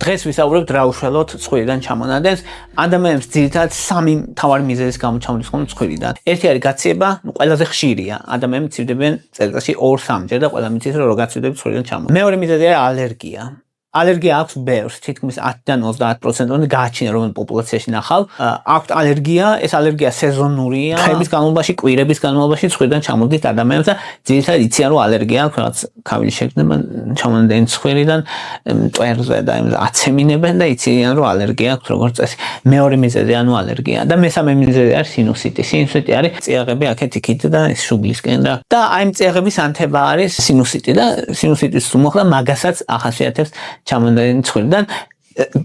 დღეს ვისაუბრებთ რა უშველოდ ცხვირიდან ჩამონადენს. ადამიანებს ძირითადად სამი მთავარი მიზეზის გამო ჩამოდის ხოლმე ცხვირიდან. ერთი არის გაციება, ყველაზე ხშირია. ადამიანები მცირდებიან წელიწადში 2-3 ჯერ და ყველა მიცის რომ გაცივდებით ცხვირიდან ჩამონადენს. მეორე მიზეზი არის ალერგია. ალერგია აქვს ბევრს, თითქმის 10-დან 30%-ამდე გააჩნია რომ პოპულაციაში ნახავ. აქვთ ალერგია, ეს ალერგია სეზონურია. ხეების განმავლობაში, კვირების განმავლობაში ცხვირიდან ჩამოდით ადამიანებს და ძირითადად იციან რომ ალერგია აქვს, რაღაც ქავილი შეგრძნება ჩამონადენი ცხვირიდან მტვერზე და აცემინებენ და იციან რომ ალერგია აქვს როგორც წესი. მეორე მიზეზი ანუ ალერგია და მესამე მიზეზი არის სინუსიტი. სინუსიტი არის წიაღები აქეთ იქით და ეს შუბლისკენ და აი ამ წიაღების ანთება არის სინუსიტი და სინუსიტის უმოხლა მაგასაც ახასიათებს ჩამონადენი ცხვირიდან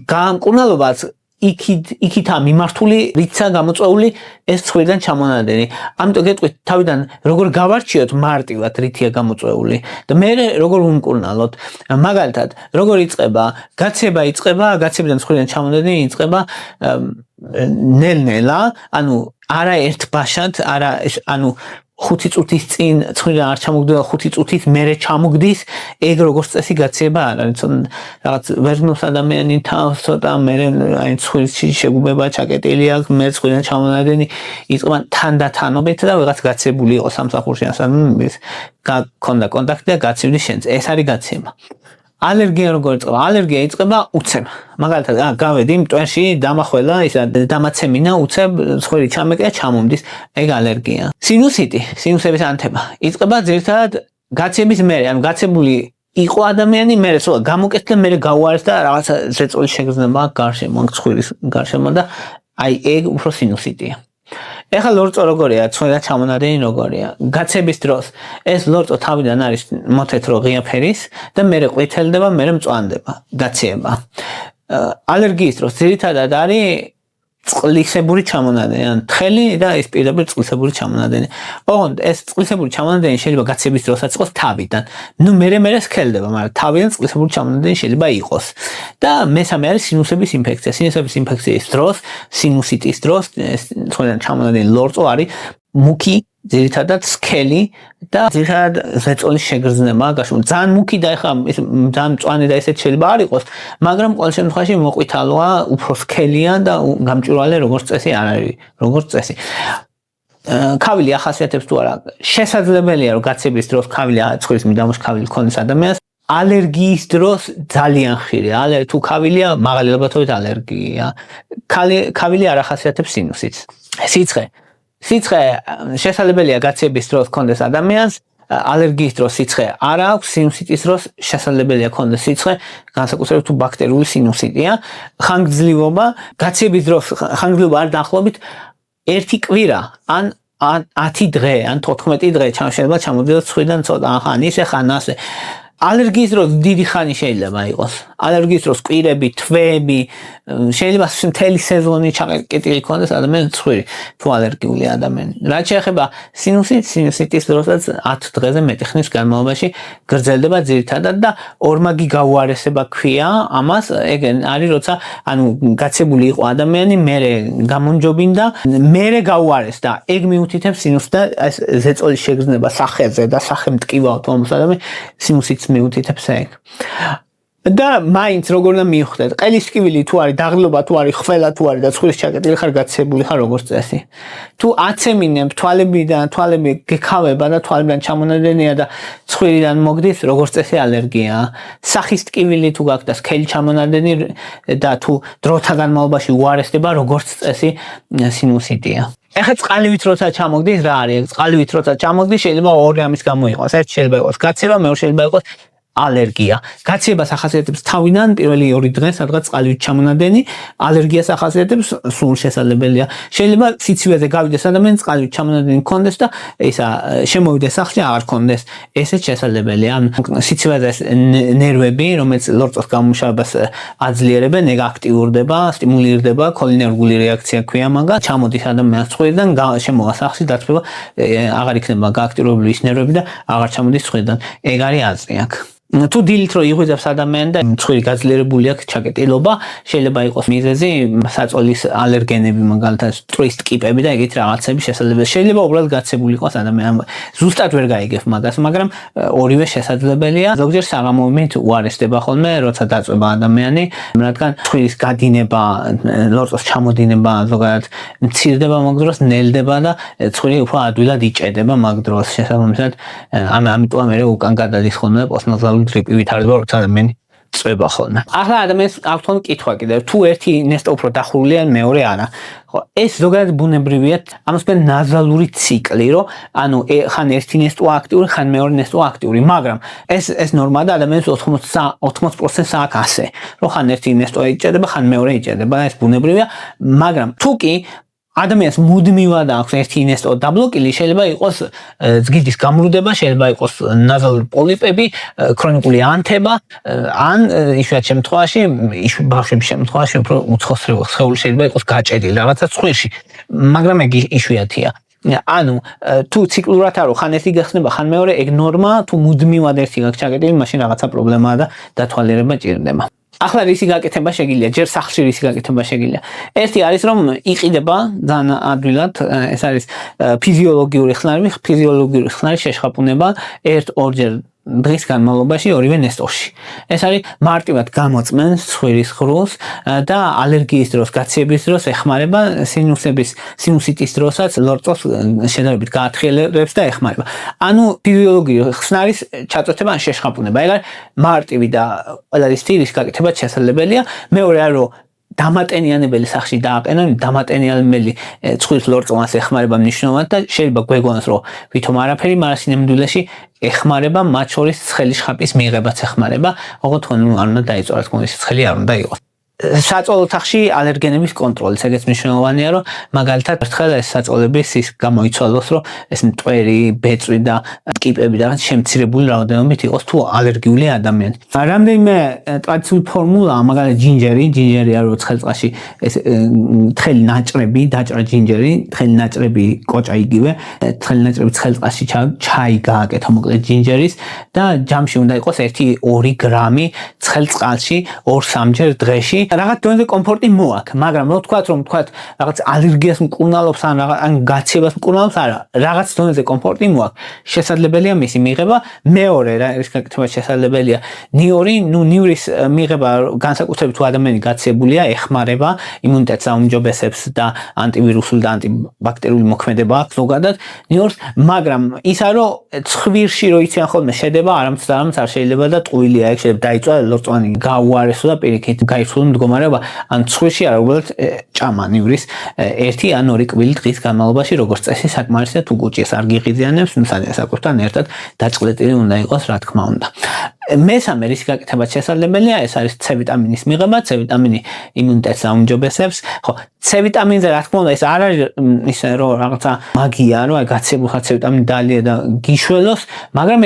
გამკურნალობაც იქითა მიმართული რიცა გამოწვეული ეს ცხვირიდან ჩამონადენი. ამიტომ გეტყვით თავიდან როგორ გავარჩიოთ მარტივად რითია გამოწვეული და მე როგორ ვუმკურნალოთ. მაგალითად, როგორ იწყება გაცებიდან ცხვირიდან ჩამონადენი იწყება ნელ-ნელა, ანუ არა ერთბაშად, ანუ 5 წუთის წინ ცხვირიდან არ ჩამოგდოდა 5 წუთით მერე ჩამოგდის, ეგ როგორც წესი გაციება არ არის. რაღაც ვერნოს ადამიანი თავს ცოტა მერე აი ცხვირში შეგუბება ჩაკეტილი აქვს, მე ცხვირიდან ჩამონადენი იწყება თანდათანობით და ვიღაც გაცებული იყო სამსახურში ასამი გქონდა კონტაქტი და გაცივდი შენც. ეს არის გაციება. ალერგია როგორ იწყება? ალერგია იწყება უცებ. მაგალითად, გავედი მტვერში, დამახველა, ისა დამაცემინა, უცებ ცხვირი ჩამეკია, ჩამომდის, ეგ ალერგია. სინუსების ანთება იწყება ძირითადად გაციების მერე, ანუ გაცებული იყო ადამიანი, მერე სულ გამოკეთდა, მერე გაუარეს და რაღაცა ზეწოლის შეგრძნება გარშემო, ცხვირის გარშემო და აი ეგ უფრო სინუსიტია. ეხლა ლორწო როგორია, ცხვირიდან ჩამონადენი როგორია? გაცების დროს ეს ლორწო თავიდან არის მოთეთრო ღია ფერის და მერე ყვითელდება, მერე მწვანდება, გაციება. ალერგიის დროს ძირითადად არის წყლისებური ჩამონადენი, ან თხელი და ის პირდაპირ წყლისებური ჩამონადენი. ოღონდ ეს წყლისებური ჩამონადენი შეიძლება გაცების დროსაც იყოს თავიდან. მერე სქელდება, მაგრამ თავიდან წყლისებური ჩამონადენი შეიძლება იყოს. და მესამე არის სინუსების ინფექცია. სინუსების ინფექციის დროს, სინუსიტის დროს, ცხვირიდან ჩამონადენი ლორწო არის მუქი, ძირითადად სქელი და ძირითადად ზეწოლის შეგრძნება გაშუმა. ძალიან მუქი და ეხლა ძალიან მწვანე და ესეც შეიძლება არ იყოს, მაგრამ ყოველ შემთხვევაში მოყვითალოა, უფრო სქელია და გამჭვირვალე როგორც წესი არ არის, როგორც წესი. ქავილი ახასიათებს თუ არა, შესაძლებელია რომ გაცების დროს ქავილი ცხვირის მიდამოში ქავილი ქონდეს ადამიანს. ალერგიის დროს ძალიან ხშირია. თუ ქავილია, მაღალი ალბათობით ალერგია. ქავილი არ ახასიათებს სინუსიტს. სიცხე შესაძლებელია გაცების დროს ქონდეს ადამიანს, ალერგიის დროს სიცხე არ აქვს, სინუსიტის დროს შესაძლებელია ქონდეს სიცხე, განსაკუთრებით თუ ბაქტერიული სინუსიტია. ხანგრძლივობა, გაცების დროს ხანგრძლივობა არის დაახლოებით 1 კვირა, ან 10 დღე, ან 14 დღე შეიძლება ჩამოდიოს ცხვირიდან ცოტა, ხან ისე, ხან ასე. ალერგიის დროს დიდი ხანი შეიძლება იყოს. ალერგიის დროს კვირები, თვეები, შეიძლება მთელი სეზონი ჩაკეტილი ქონდეს ადამიანის ცხვირი, თუ ალერგიული ადამიანი. რაც შეეხება სინუსიტის დროსაც 10 დღეზე მეტი ხნის განმავლობაში გრძელდება ძირითადად და ორმაგი გაუარესება ქვია ამას. ეგ არის როცა ანუ გაცებული იყო ადამიანი, მერე გამონჯობინდა, მერე გაუარესდა. ეგ მიუთითებს სინუსს და ეს ზეწოლის შეგრძნება სახეზე და სახემტკივა თომსადამი სინუსიტს მიუთითებს ეგ. და მაინც როგორ უნდა მივხვდეთ? ყელისტკივილი თუ არის, დაღლილობა თუ არის, ხველა თუ არის და ცხვირის ჩაკეტილი ხარ, გაცებული ხარ როგორც წესი. თუ აცემინებ თვალები გექავება და თვალებიდან ჩამონადენია და ცხვირიდან მოგდის, როგორც წესი ალერგია. სახის ტკივილი თუ გაქვს და სქელი ჩამონადენი და თუ დროთა განმავლობაში უარესდება, როგორც წესი სინუსიტია. ეხლა წყალივით როცა ჩამოგდის, რა არის? წყალივით როცა ჩამოგდის, შეიძლება ორი ამის გამო იყოს. ერთ შეიძლება იყოს გაცება, მეორე შეიძლება იყოს ალერგია. გაციებას ახასიათებს თავიდან პირველი 2 დღე, სადღაც წყალივით ჩამონადენი, ალერგიას ახასიათებს სულ შესაძლებელია. შეიძლება სიცივეზე გავიდეს ადამიანი, წყალივით ჩამონადენი ქონდეს და ისა შემოვიდეს სახლში აღარ ქონდეს. ესეც შესაძლებელია. სიცივეზე ნერვები, რომელიც ლორწოს გამომშავებას აძლიერებენ, ეგ აქტიურდება, სტიმულირდება, ქოლინერგული რეაქცია ქვია მაგას. ჩამოდის ადამიანს ცხვირიდან, შემოვა სახლში, დათბება, აღარ იქნება გააქტიურებული ის ნერვები და აღარ ჩამოდის ცხვირიდან. ეგ არის აზრი აქ. თუ დილით რო იღვიძებს ადამიანი და მწვირი გაძლიერებული აქვს ჩაკეტილობა, შეიძლება იყოს მიზეზი საწოლის ალერგენები, მაგალითად ტვრის ტკიპები და ეგეთ რაღაცები შესაძლებელია. შეიძლება უბრალოდ გაცებული იყოს ადამიანი, ზუსტად ვერ გაიგებ მაგას, მაგრამ ორივე შესაძლებელია. ზოგჯერ საღამოობით უარესდება ხოლმე, როცა დაწვება ადამიანი, რადგან ტვრის გადინება, ლორწოს ჩამოდინება ზოგადად მცირდება მაგ დროს, ნელდება და ტვრი უფრო ადვილად იჭედება მაგ დროს. შესაბამისად, ამიტომ მე უკან გადადის ხოლმე პოსტნაზალური გრიპი ვითარდება, როცა ადამიანი წვება ხოლმე. ახლა ადამიანს აქვს თქო კითხვა კიდევ, თუ ერთი ნესტო უფრო დახურულია, მეორე არა. ხო, ეს ზოგადად ბუნებრივია, ამას ქვია ნაზალური ციკლი, რომ ანუ ხან ერთი ნესტო აქტიური, ხან მეორე ნესტო აქტიური, მაგრამ ეს ნორმა და ადამიანს 80% აქვს ასე, რომ ხან ერთი ნესტო იჭედება, ხან მეორე იჭედება, ეს ბუნებრივია, მაგრამ თუ კი ადამიანს მუდმივად აქვს ერთი ნესტო დაბლოკილი, შეიძლება იყოს ზგიდის გამრუდება, შეიძლება იყოს ნაზალური პოლიპები, ქრონიკული ანთება, ან იშვიათ შემთხვევაში, ბავშვების შემთხვევაში უფრო უცხოსრეულ სხეული შეიძლება იყოს გაჭედილი რაღაცა ცხვირში, მაგრამ ეგ იშვიათია. ანუ თუ ციკლურად არო ხან ერთი გახსნება, ხან მეორე, ეგ ნორმა, თუ მუდმივად ერთი გაქვს ჩაკეტილი, მაშინ რაღაცა პრობლემაა და დათვალიერება ჭირდება. ახლა რისი გაკეთება შეგიძლია, ჯერ სახლში რისი გაკეთება შეგიძლია. ერთი არის რომ იყიდება ძალიან ადვილად, ეს არის ფიზიოლოგიური ხსნარის შეშხაპუნება 1-2 დღის განმავლობაში ორივე ნესტოში. ეს არის მარტივად გამოწმენს ცხვირის ღრუს და ალერგიის დროს, გაციების დროს ეხმარება სინუსიტის დროსაც ლორწოს შედარებით გაათხილებს და ეხმარება. ანუ ფიზიოლოგიური ხსნარის ჩაწოთება ან შეშხაპუნება. ეგ არის მარტივი და ყველარი სტილის გაკეთება შესაძლებელია. მეორე არის რომ დამატენიანებელი სახში დააყენონ, დამატენიანებელი ცხვრის ლორწოვანს ეხმარება მნიშვნელოვნად და შეიძლება გვეგონოს რომ ვითომ არაფერი, მაგრამ სინამდვილეში ეხმარება მათ შორის ცხელის შხაპის მიღებაც ეხმარება, ოღონდ თქო არ უნდა დაიწვაროს, ის ცხელი არ უნდა იყოს. საწოლო ოთახში ალერგენების კონტროლი, ეგეც მნიშვნელოვანია, რომ მაგალითად ერთხელ ეს საწოლების ის გამოიცვალოს, რომ ეს მტვერი, ბეწვი და ტკიპები და შემცირებული რაოდენობით იყოს თუ ალერგიული ადამიანი. რამდენიმე ტრადიციული ფორმულაა, მაგალითად ჯინჯერი არის ცხელწყალში ეს თხელი ნაჭრები, დაჭრა ჯინჯერი, თხელი ნაჭრები კოჭა იგივე, თხელი ნაჭრები ცხელწყალში ჩაი გააკეთა მოკლედ ჯინჯერის და ჯამში უნდა იყოს 1-2 გრამი ცხელწყალში 2-3 დღეში. რაღაც დონეზე კომფორტი მოაქვს, მაგრამ რო თქვათ რომ რაღაც ალერგიას მკურნალობს ან გაციებას მკურნალობს, არა, რაღაც დონეზე კომფორტი მოაქვს. შესაძლებელია მისი მიღება, მეორე რა ის გაკეთება შესაძლებელია. ნივრის მიღება განსაკუთრებით თუ ადამიანი გაციებულია, ეხმარება, იმუნიტეტს აუმჯობესებს და ანტივირუსული და ანტიბაქტერიული მოქმედება აქვს ზოგადად ნიორს, მაგრამ ისა რომ ცხვირში რო იციან ხოლმე შედება, არამც არ შეიძლება და ტყუილია, ეგ შეიძლება დაიწვა ლორწოვანი გაუარესო და პირიქით გაიცვალოს მდგომარეობა, ან ცხვირში არა უბრალოდ ჭამა ნივრის 1 ან 2 კვირი დღის განმავლობაში, როგორც წესი საკმარისია, თუ გუჭირს არ გიღიზიანებს, საკუთთან ერთად დაწყლეტილი უნდა იყოს, რა თქმა უნდა. მესამე რის გაკეთებაც შესაძლებელია, ეს არის C ვიტამინის მიღება, C ვიტამინი იმუნიტეტს აუმჯობესებს. ხო, C ვიტამინზე რა თქმა უნდა ეს არ არის ისე რომ რაღაცა მაგია, რომ აი გაცებულ C ვიტამინი დალია და გიშველოს, მაგრამ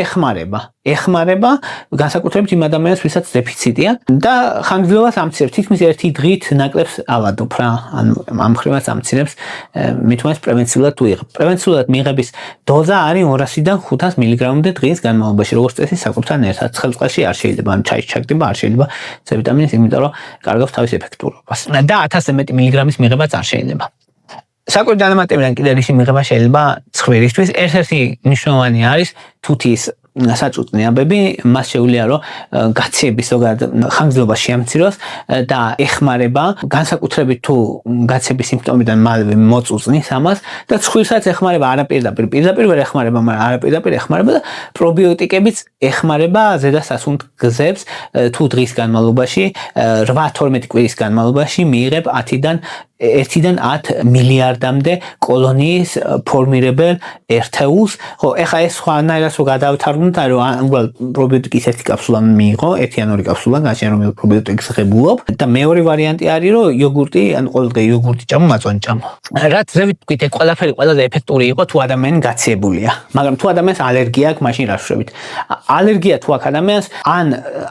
ეხმარება განსაკუთრებით იმ ადამიანებს, ვისაც დეფიციტია და ხანგრძლივობას ამცირებს, თითქმის 1 დღით ნაკლებს ავადობ რა, ანუ ამ ხრივაც ამცირებს, მithumas პრევენციულად თუ იღებ. პრევენციულად მიღების დოზა არის 200-დან 500 მილიგრამამდე დღის განმავლობაში, როგორც წესი საკუთრთან ერთად. ცხელწყალში არ შეიძლება, ან ჩაის ჩაგდება, არ შეიძლება C ვიტამინის, იმიტომ რომ კარგავს თავის ეფექტურობას. და 1000-ზე მეტი მილიგრამის მიღებაც არ შეიძლება. საკვები დანამატებიდან კიდევ რისი მიღება შეიძლება ცხვირისთვის, ერთ-ერთი მნიშვნელოვანი არის თუთის საწუწნიაბები, მას შეუძლია რომ გაციების ზოგადად ხანგრძლივობა შეამციროს და ეხმარება განსაკუთრებით თუ გაციების სიმპტომიდან მალევე მოწუწნის ამას და ცხვირსაც ეხმარება პირდაპირ ვერ ეხმარება, მაგრამ არაპირდაპირ ეხმარება და პრობიოტიკებიც ეხმარება ზედა სასუნთ გზებს თუ დღის განმავლობაში 8-12 კვირის განმავლობაში მიიღებ 1-დან 10 მილიარდამდე კოლონიის ფორმირებელ ერთეულს. ხო, ეხა ეს სხვანაირად რო გადავთარგმნოთ, რომ უბრალოდ პრობიოტიკის ერთი კაფსულა მიიღო, 1 ან 2 კაფსულა, გაშენ რომ პრობიოტიკს ღებულობ და მეორე ვარიანტი არის რომ იოგურტი, ან ყოველდღე იოგურტი ჭამო, მაწვანე ჭამო. რაც ზევით თქვით, ეს ყველაფერი ყველაზე ეფექტური იყო თუ ადამიანი გაციებულია. მაგრამ თუ ადამიანს ალერგია აქვს, მაშინ რა შევით? ალერგია თუ აქვს ადამიანს, ან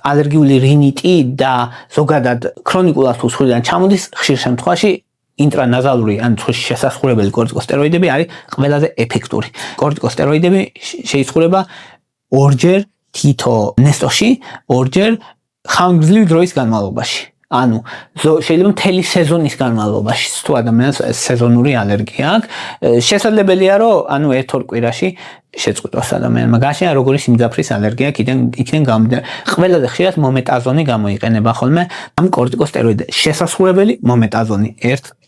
ალერგიული რინიტი და ზოგადად ქრონიკულად თუ ცხვირიდან ჩამოდის, ხშირ შემთხვევაში ინტრანაზალური ან ცხვირში შესასხურებელი კორტიკოსტეროიდები არის ყველაზე ეფექტური. კორტიკოსტეროიდები შეიცვლება 2-ჯერ თითო ნესტოში ორჯერ ხანგრძლივი დროის განმავლობაში. ანუ შეიძლება მთელი სეზონის განმავლობაში თუ ადამიანს სეზონური ალერგია აქვს, შესაძლებელია რომ ანუ ერთ-ორ კვირაში შეწყვიტოს ადამიანმა გაშენა როგორი სიმძაფრის ალერგია იქიდან გამომდინარე. ყველაზე ხშირად მომეტაზონი გამოიყენება ხოლმე ამ კორტიკოსტეროიდზე. შესასრულებელი მომეტაზონი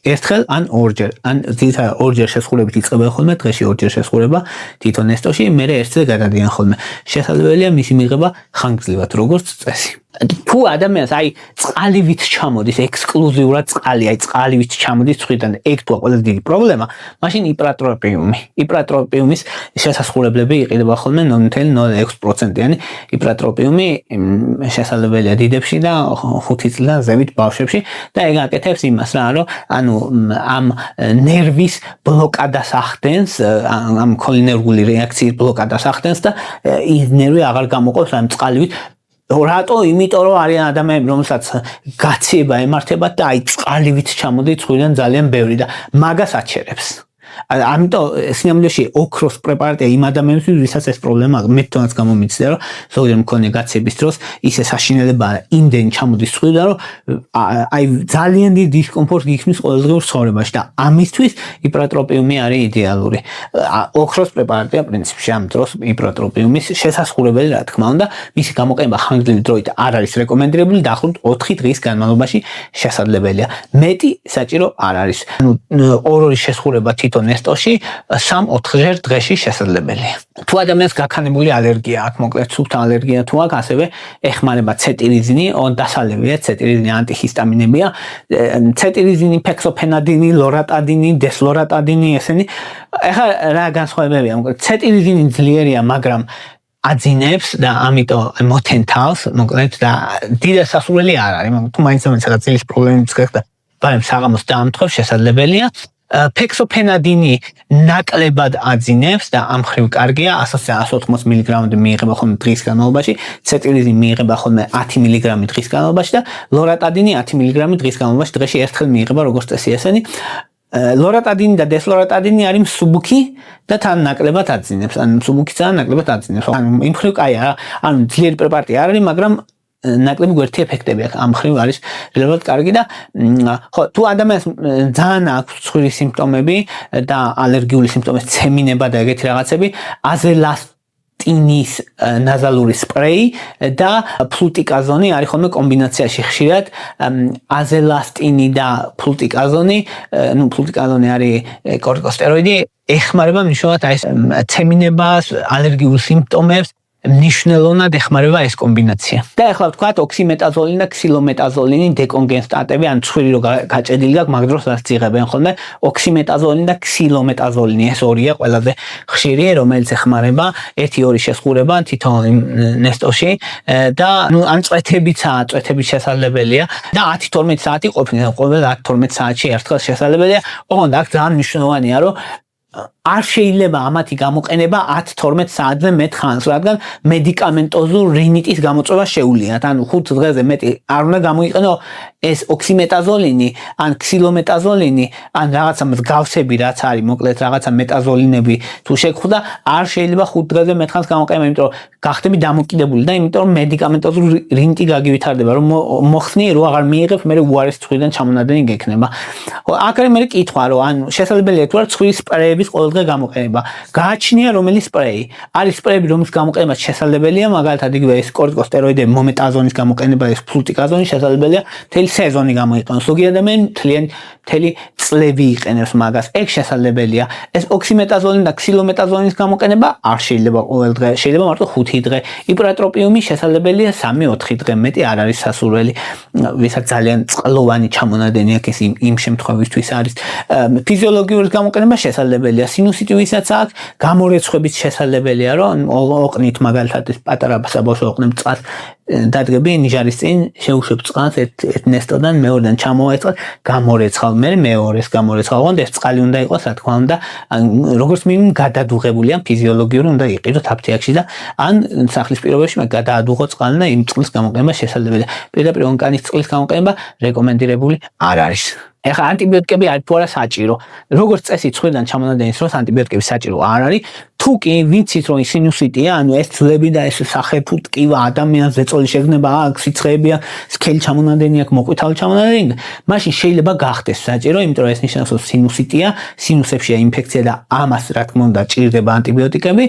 ერთხელ ან ორჯერ. ან ძირითადად ორჯერ შესრულებით იწყება ხოლმე, დღეში ორჯერ შესრულება თითო ნესტოში, მერე ერთზე გადადიან ხოლმე. შესაძლებელია მისი მიღება ხანგრძლივად, როგორც წესი. თუ ადამიანს აი წყალივით ჩამოდის, ექსკლუზიურად წყალი, აი წყალივით ჩამოდის ცხვირიდან, ეგ თუა ყველაზე დიდი პრობლემა, მაშინ იპრატროპიუმის შესასრულებლები იყიდება ხოლმე 0.06%-იანი იპრატროპიუმი შესაძლებელია დიდებში და 5 წლიდან ზევით ბავშვებში და ეგ აკეთებს იმას რა, რომ ანუ ამ ნერვის ბლოკადას ახდენს, ამ ქოლინერგული რეაქციის ბლოკადას ახდენს და ის ნერვი აღარ გამოყოფს ამ წყალივით. რატო? იმიტომ რომ არიან ადამიანები, რომელსაც გაციება ემართებათ და აი წყალივით ჩამოდით ცხვირიდან ძალიან ბევრი და მაგას აჩერებს. ამიტომ სინამდვილეში ოქროს პრეპარატია იმ ადამიანებისთვის, ვისაც ეს პრობლემა აქვს. მე თვითონაც გამომიცდა, რომ ზოგადად მქონე გაციების დროს ისე საშინელება იმდენი ჩამოდის ცხვირიდან, რომ აი ძალიან დიდ დისკომფორტს გიქმნის ყოველდღიურ ცხოვრებაში და ამისთვის იპრატროპიუმი არის idеალური. ოქროს პრეპარატია პრინციპში ამ დროს იპრატროპიუმის შესასრულებელი, რა თქმა უნდა, მისი გამოყენება ხანგრძლივი დროით არ არის რეკომენდირებული, დაახლოებით 4 დღის განმავლობაში შესაძლებელია. მეტი საჭირო არ არის. ანუ ორ-ორი შესრულება თვითონ ნესტოში 3-4 დღეში შესაძლებელია. თუ ადამიანს გაქანებული ალერგია აქვს, მოკლედ სუფთა ალერგია თუ აქვს, ასევე ეხმარება ცეტირიზინი, დასალევია ცეტირიზინი, ანტიჰისტამინებია, ცეტირიზინი, ფექსოფენადინი, ლორატადინი, დესლორატადინი, ესენი. ეხლა რა განსხვავებებია? მოკლედ ცეტირიზინი ძლიერია, მაგრამ აძინებს და ამიტომ მოთენთავს, მოკლედ და დიდი სასურველი არ არის. თუ მაინც რაღაც ძილის პრობლემებს გქონდა, მაგრამ საღამოს დაამტყობს შესაძლებელია. ფექსოფენადინი ნაკლებად აძინებს და ამ ხრივ კარგია, 180 მგ მიიღება ხოლმე დღის განმავლობაში, ცეტირიზინი მიიღება ხოლმე 10 მგ დღის განმავლობაში და ლორატადინი 10 მგ დღის განმავლობაში, დღეში ერთხელ მიიღება როგორც წესი ესენი. ლორატადინი და დესლორატადინი არის მსუბუქი და თან ნაკლებად აძინებს, ან მსუბუქი ძალიან ნაკლებად აძინებს. ანუ იმ ხრივ კაია, ანუ ძლიერი პრეპარატი არ არის, მაგრამ ნაკლები გვერდი ეფექტები აქვს, ამ ხრივ არის რეალურად კარგი და ხო, თუ ადამიანს ძალიან აქვს ცხვირის სიმპტომები და ალერგიული სიმპტომები, ცემინება და ეგეთი რაღაცები, აზელასტინის ნაზალური სპრეი და ფლუტიკაზონი არის ხოლმე კომბინაციაში ხშირად. აზელასტინი და ფლუტიკაზონი, ну ფლუტიკაზონი არის კორტიკოსტეროიდი, ეხმარება მნიშვნელოვნად აი ეს ცემინებას, ალერგიულ სიმპტომებს, მნიშვნელოვნად ეხმარება ეს კომბინაცია. და ახლა ვთქვათ ოქსიმეტაზოლინი და ქსილომეტაზოლინი დეკონგენსტანტები, ან ცხვირი რო გაჭედილი გაქვს, მაგ დროს რაც იღებენ ხოლმე ოქსიმეტაზოლინი და ქსილომეტაზოლინი, ეს ორია ყველაზე ხშირი, რომელიც ეხმარება 1-2 შესხურება თითო ნესტოში და ნუ ან წვეთები შესაძლებელია და 10-12 საათი ყოფნა, ყოველ 10-12 საათში ერთხელ შესაძლებელია. ოღონდ აქ ძალიან მნიშვნელოვანია, რომ არ შეიძლება ამათი გამოყენება 10-12 საათზე მეტ ხანს, რადგან მედიკამენტოზურ რინიტის გამოწვევა შეუძლიათ. ანუ 5 დღეზე მეტი არ უნდა გამოიყენო ეს ოქსიმეტაზოლინი, ან ქსილომეტაზოლინი, ან რაღაცა მსგავსები რაც არის, მოკლედ რაღაცა მეტაზოლინები თუ შეგხვდა, არ შეიძლება 5 დღეზე მეტ ხანს გამოყენება, იმიტომ რომ გახდები დამოკიდებული და იმიტომ რომ მედიკამენტოზურ რინიტი გაგივითარდება, რომ მოხსნი რო აღარ მიიღებ, მე უარეს ცხვირიდან ჩამონადენი გექნება. აქ არის მე კითხვა, რომ ან შესაძლებელია თუ არა ცხვრის სპრეების ყოველდღე გამოყენება. გააჩნია რომელი სპრეი? არის სპრეები, რომლის გამოყენება შესაძლებელია, მაგალითად იგივე ეს კორტიკოსტეროიდები, მომეტაზონის გამოყენება, ეს ფლუტიკაზონი შესაძლებელია მთელი სეზონი გამოიყენოს. ზოგი ადამიანი მთელი წლები იყენებს მაგას. ეგ შესაძლებელია. ეს ოქსიმეტაზოლინი და ქსილომეტაზონის გამოყენება არ შეიძლება ყოველდღე, შეიძლება მარტო 5 დღე. იპრატროპიუმი შესაძლებელია 3-4 დღე, მეტი არ არის სასურველი. ვისაც ძალიან წყლოვანი ჩამონადენი აქვს, იმ შემთხვევისთვის არის. ფიზიოლოგიური გამოყენება შესაძლებელია. სინუსიტი ვისაც აქვს, გამორეცხვებით შესაძლებელია, რომ ოყნით მაგალითად ეს პატარა საბავშვო ოყნებს წყალს დადგები ნიჟარის წინ, შეუშვებ წყალს ერთ ნესტოდან მეორედან ჩამოვეწყალ, გამორეცხავ, მე მეორეს გამორეცხავ, ოღონდ ეს წყალი უნდა იყოს, რა თქმა უნდა, როგორც მინიმუმ გადადუღებული, ან ფიზიოლოგიური უნდა იყიდოთ აფთიაქში და ან სახლის პირობებში მე გადაადუღო წყალი და იმ წყლის გამოყენება შესაძლებელია. პირდაპირ ონკანის წყლის გამოყენება რეკომენდირებული არ არის. ეხლა ანტიბიოტიკები არის თუ არა საჭირო. როგორც წესი ცხვირიდან ჩამონადენის დროს ანტიბიოტიკები საჭირო არ არის. თუ კი ვიცით რომ სინუსიტია, ანუ ეს ძვლები და ეს სახეფუ ტკივა ადამიანს ზეწოლის შეგრძნება აქვს, სიცხეები აქვს, სქელი ჩამონადენი აქვს, მოყვითალო ჩამონადენი, მაშინ შეიძლება გახდეს საჭირო, იმიტომ რომ ეს ნიშნავს რომ სინუსიტია, სინუსებშია ინფექცია და ამას რა თქმა უნდა ჭირდება ანტიბიოტიკები,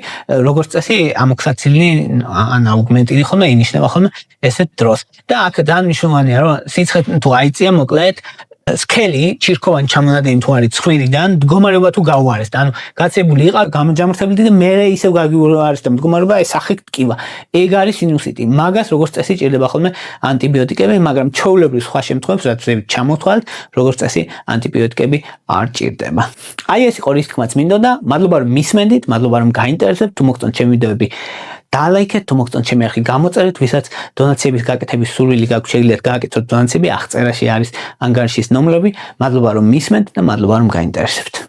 როგორც წესი ამოქსიცილინი ან აუგმენტინი ხოლმე ინიშნება ხოლმე ესეთ დროს. და აქ ძალიან მნიშვნელოვანია რომ სიცხე თუ აიწია მოკლედ სქელი ჩირქოვანი ჩამონადენი თუ არის ცხვირიდან მდგომარეობა თუ გაუარეს და ანუ გაცებული იყო გამოჯამრთებული და მერე ისევ გაუარეს და მდგომარეობა ეს სახით ტკივა. ეგ არის სინუსიტი. მაგას როგორც წესი ჭირდება ხოლმე ანტიბიოტიკები, მაგრამ ჩვეულებრივ სხვა შემთხვევებში რაც ჩამოთვალეთ, როგორც წესი ანტიბიოტიკები არ ჭირდება. აი ეს იყო რის თქმაც მინდოდა. მადლობა რომ მისმენდით, მადლობა რომ გაინტერესებთ, თუ მოგწონთ ჩემი ვიდეოები დალაიქეთ, თუ მოგწონთ ჩემი არხი გამოწერეთ, ვისაც დონაციების გაკეთების სურვილი გაქვთ, შეგიძლიათ გააკეთოთ დონაციები, აღწერაში არის ანგარიშის ნომრები. მადლობა რომ მისმენთ და მადლობა რომ გაინტერესებთ.